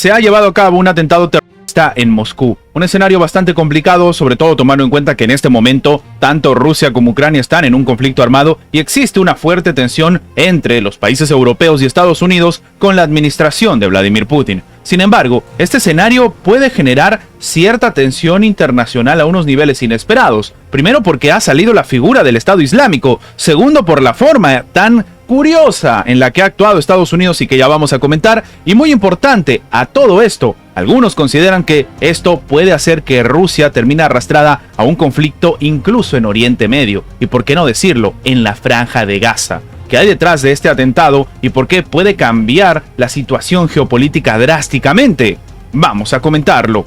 se ha llevado a cabo un atentado terrorista en Moscú. Un escenario bastante complicado, sobre todo tomando en cuenta que en este momento tanto Rusia como Ucrania están en un conflicto armado y existe una fuerte tensión entre los países europeos y Estados Unidos con la administración de Vladimir Putin. Sin embargo, este escenario puede generar cierta tensión internacional a unos niveles inesperados. Primero porque ha salido la figura del Estado Islámico. Segundo, por la forma tan curiosa en la que ha actuado Estados Unidos y que ya vamos a comentar. Y muy importante, a todo esto, algunos consideran que esto puede hacer que Rusia termine arrastrada a un conflicto incluso en Oriente Medio. Y por qué no decirlo, en la Franja de Gaza. ¿Qué hay detrás de este atentado y por qué puede cambiar la situación geopolítica drásticamente? Vamos a comentarlo.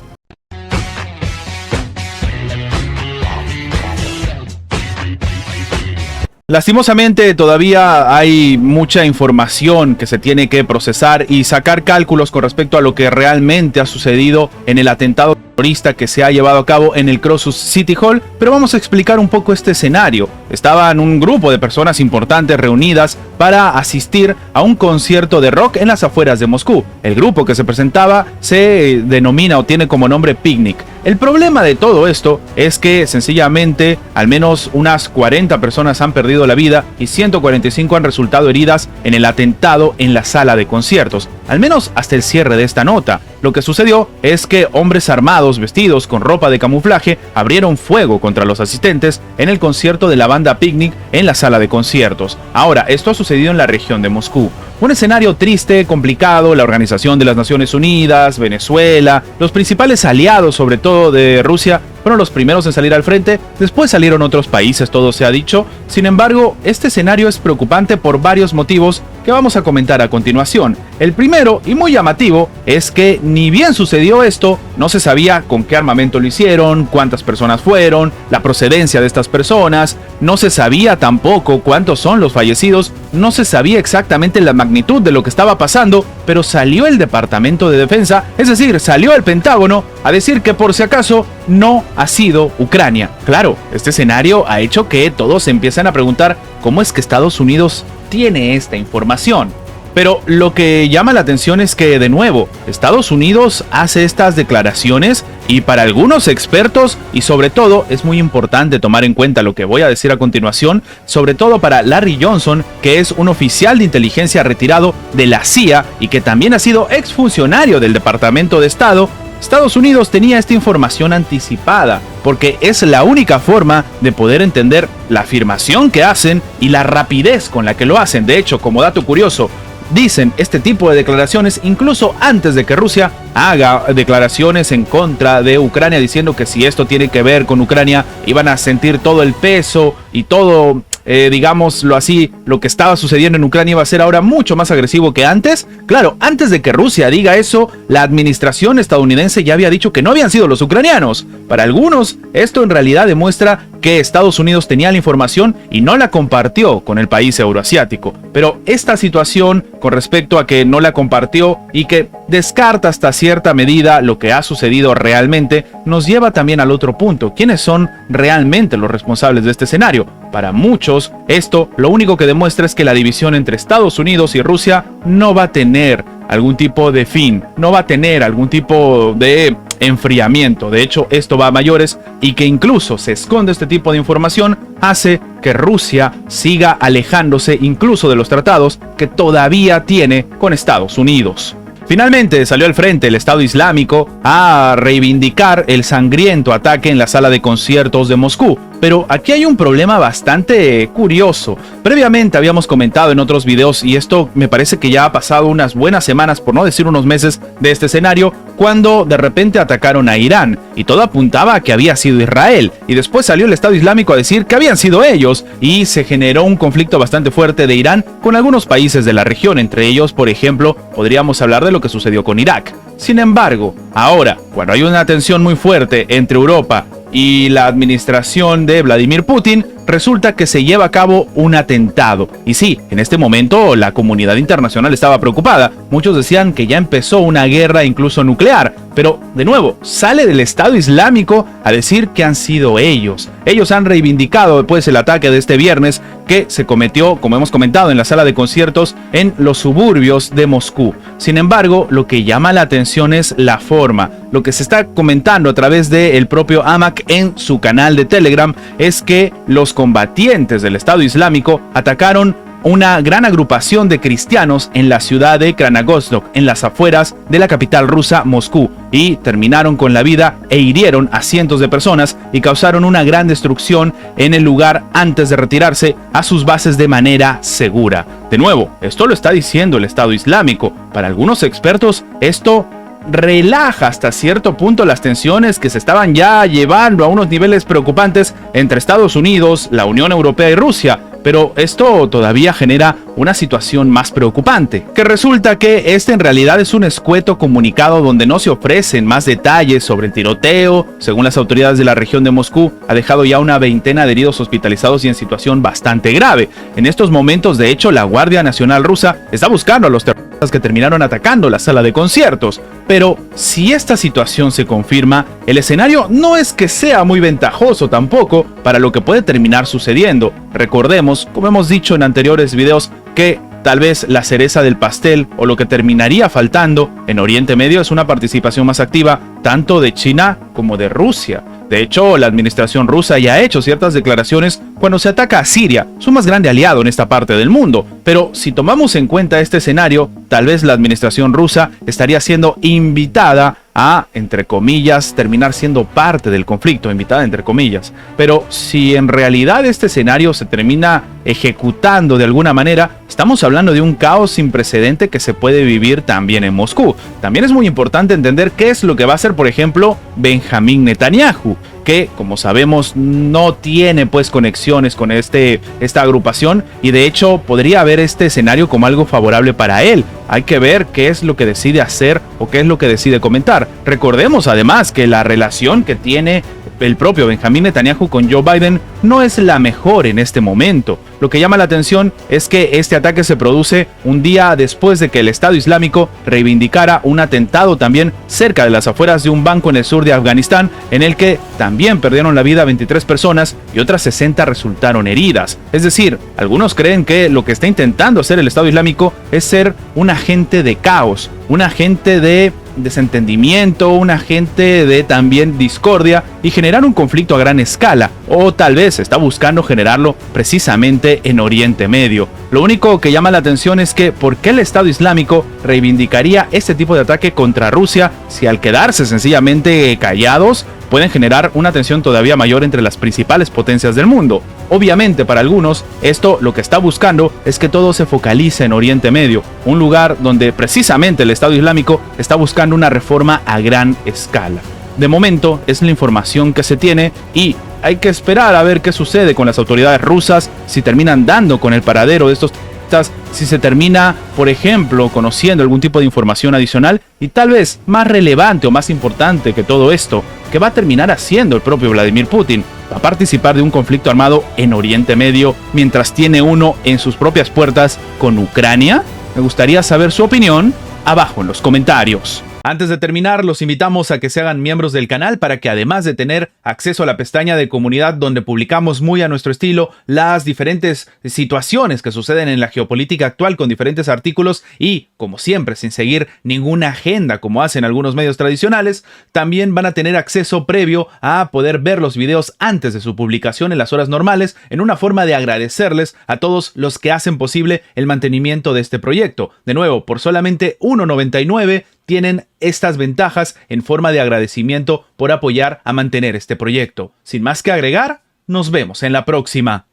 Lastimosamente todavía hay mucha información que se tiene que procesar y sacar cálculos con respecto a lo que realmente ha sucedido en el atentado terrorista que se ha llevado a cabo en el Crosus City Hall, pero vamos a explicar un poco este escenario. Estaban un grupo de personas importantes reunidas para asistir a un concierto de rock en las afueras de Moscú. El grupo que se presentaba se denomina o tiene como nombre Picnic. El problema de todo esto es que sencillamente al menos unas 40 personas han perdido la vida y 145 han resultado heridas en el atentado en la sala de conciertos, al menos hasta el cierre de esta nota. Lo que sucedió es que hombres armados vestidos con ropa de camuflaje abrieron fuego contra los asistentes en el concierto de la banda Picnic en la sala de conciertos. Ahora, esto ha sucedido en la región de Moscú. Un escenario triste, complicado. La Organización de las Naciones Unidas, Venezuela, los principales aliados sobre todo de Rusia fueron los primeros en salir al frente, después salieron otros países, todo se ha dicho. Sin embargo, este escenario es preocupante por varios motivos que vamos a comentar a continuación. El primero, y muy llamativo, es que ni bien sucedió esto, no se sabía con qué armamento lo hicieron, cuántas personas fueron, la procedencia de estas personas, no se sabía tampoco cuántos son los fallecidos, no se sabía exactamente la magnitud de lo que estaba pasando, pero salió el Departamento de Defensa, es decir, salió el Pentágono a decir que por si acaso no ha sido Ucrania. Claro, este escenario ha hecho que todos se empiecen a preguntar cómo es que Estados Unidos tiene esta información. Pero lo que llama la atención es que, de nuevo, Estados Unidos hace estas declaraciones y para algunos expertos, y sobre todo es muy importante tomar en cuenta lo que voy a decir a continuación, sobre todo para Larry Johnson, que es un oficial de inteligencia retirado de la CIA y que también ha sido exfuncionario del Departamento de Estado. Estados Unidos tenía esta información anticipada, porque es la única forma de poder entender la afirmación que hacen y la rapidez con la que lo hacen. De hecho, como dato curioso, dicen este tipo de declaraciones incluso antes de que Rusia haga declaraciones en contra de Ucrania, diciendo que si esto tiene que ver con Ucrania, iban a sentir todo el peso y todo, digámoslo así, lo que estaba sucediendo en Ucrania iba a ser ahora mucho más agresivo que antes. Claro, antes de que Rusia diga eso, la administración estadounidense ya había dicho que no habían sido los ucranianos. Para algunos, esto en realidad demuestra que Estados Unidos tenía la información y no la compartió con el país euroasiático. Pero esta situación con respecto a que no la compartió y que descarta hasta cierta medida lo que ha sucedido realmente, nos lleva también al otro punto. ¿Quiénes son realmente los responsables de este escenario? Para muchos, esto lo único que demuestra es que la división entre Estados Unidos y Rusia no va a tener algún tipo de fin, no va a tener algún tipo de enfriamiento. De hecho, esto va a mayores, y que incluso se esconde este tipo de información hace que Rusia siga alejándose incluso de los tratados que todavía tiene con Estados Unidos. Finalmente salió al frente el Estado Islámico a reivindicar el sangriento ataque en la sala de conciertos de Moscú. Pero aquí hay un problema bastante curioso. Previamente habíamos comentado en otros videos, y esto me parece que ya ha pasado unas buenas semanas, por no decir unos meses, de este escenario, cuando de repente atacaron a Irán y todo apuntaba a que había sido Israel, y después salió el Estado Islámico a decir que habían sido ellos, y se generó un conflicto bastante fuerte de Irán con algunos países de la región. Entre ellos, por ejemplo, podríamos hablar de lo que sucedió con Irak. Sin embargo, ahora, cuando hay una tensión muy fuerte entre Europa y la administración de Vladimir Putin, resulta que se lleva a cabo un atentado. Y sí, en este momento la comunidad internacional estaba preocupada. Muchos decían que ya empezó una guerra incluso nuclear. Pero, de nuevo, sale del Estado Islámico a decir que han sido ellos. Ellos han reivindicado después el ataque de este viernes que se cometió, como hemos comentado, en la sala de conciertos en los suburbios de Moscú. Sin embargo, lo que llama la atención es la forma. Lo que se está comentando a través del propio Amaq en su canal de Telegram es que los combatientes del Estado Islámico atacaron una gran agrupación de cristianos en la ciudad de Krasnogorsk, en las afueras de la capital rusa, Moscú, y terminaron con la vida e hirieron a cientos de personas y causaron una gran destrucción en el lugar antes de retirarse a sus bases de manera segura. De nuevo, esto lo está diciendo el Estado Islámico. Para algunos expertos, esto relaja hasta cierto punto las tensiones que se estaban ya llevando a unos niveles preocupantes entre Estados Unidos, la Unión Europea y Rusia. Pero esto todavía genera una situación más preocupante, que resulta que este en realidad es un escueto comunicado donde no se ofrecen más detalles sobre el tiroteo. Según las autoridades de la región de Moscú, ha dejado ya una veintena de heridos hospitalizados y en situación bastante grave. En estos momentos, de hecho, la Guardia Nacional rusa está buscando a los terroristas que terminaron atacando la sala de conciertos. Pero si esta situación se confirma, el escenario no es que sea muy ventajoso tampoco para lo que puede terminar sucediendo. Recordemos, como hemos dicho en anteriores videos, que tal vez la cereza del pastel o lo que terminaría faltando en Oriente Medio es una participación más activa tanto de China como de Rusia. De hecho, la administración rusa ya ha hecho ciertas declaraciones cuando se ataca a Siria, su más grande aliado en esta parte del mundo. Pero si tomamos en cuenta este escenario, tal vez la administración rusa estaría siendo invitada a, entre comillas, terminar siendo parte del conflicto, invitada entre comillas. Pero si en realidad este escenario se termina ejecutando de alguna manera, estamos hablando de un caos sin precedente que se puede vivir también en Moscú. También es muy importante entender qué es lo que va a hacer, por ejemplo, Benjamín Netanyahu, que, como sabemos, no tiene pues conexiones con esta agrupación y de hecho podría ver este escenario como algo favorable para él. Hay que ver qué es lo que decide hacer o qué es lo que decide comentar. Recordemos además que la relación que tiene el propio Benjamín Netanyahu con Joe Biden no es la mejor en este momento. Lo que llama la atención es que este ataque se produce un día después de que el Estado Islámico reivindicara un atentado también cerca de las afueras de un banco en el sur de Afganistán, en el que también perdieron la vida 23 personas y otras 60 resultaron heridas. Es decir, algunos creen que lo que está intentando hacer el Estado Islámico es ser un agente de caos, un agente de desentendimiento, un agente de también discordia y generar un conflicto a gran escala, o tal vez está buscando generarlo precisamente en Oriente Medio. Lo único que llama la atención es que ¿por qué el Estado Islámico reivindicaría este tipo de ataque contra Rusia si al quedarse sencillamente callados pueden generar una tensión todavía mayor entre las principales potencias del mundo? Obviamente para algunos esto lo que está buscando es que todo se focalice en Oriente Medio, un lugar donde precisamente el Estado Islámico está buscando una reforma a gran escala. De momento es la información que se tiene y hay que esperar a ver qué sucede con las autoridades rusas, si terminan dando con el paradero de estos terroristas, si se termina, por ejemplo, conociendo algún tipo de información adicional y tal vez más relevante o más importante que todo esto, que va a terminar haciendo el propio Vladimir Putin. ¿Va a participar de un conflicto armado en Oriente Medio mientras tiene uno en sus propias puertas con Ucrania? Me gustaría saber su opinión abajo en los comentarios. Antes de terminar, los invitamos a que se hagan miembros del canal para que además de tener acceso a la pestaña de comunidad donde publicamos muy a nuestro estilo las diferentes situaciones que suceden en la geopolítica actual con diferentes artículos y, como siempre, sin seguir ninguna agenda como hacen algunos medios tradicionales, también van a tener acceso previo a poder ver los videos antes de su publicación en las horas normales en una forma de agradecerles a todos los que hacen posible el mantenimiento de este proyecto. De nuevo, por solamente $1.99 tienen estas ventajas en forma de agradecimiento por apoyar a mantener este proyecto. Sin más que agregar, nos vemos en la próxima.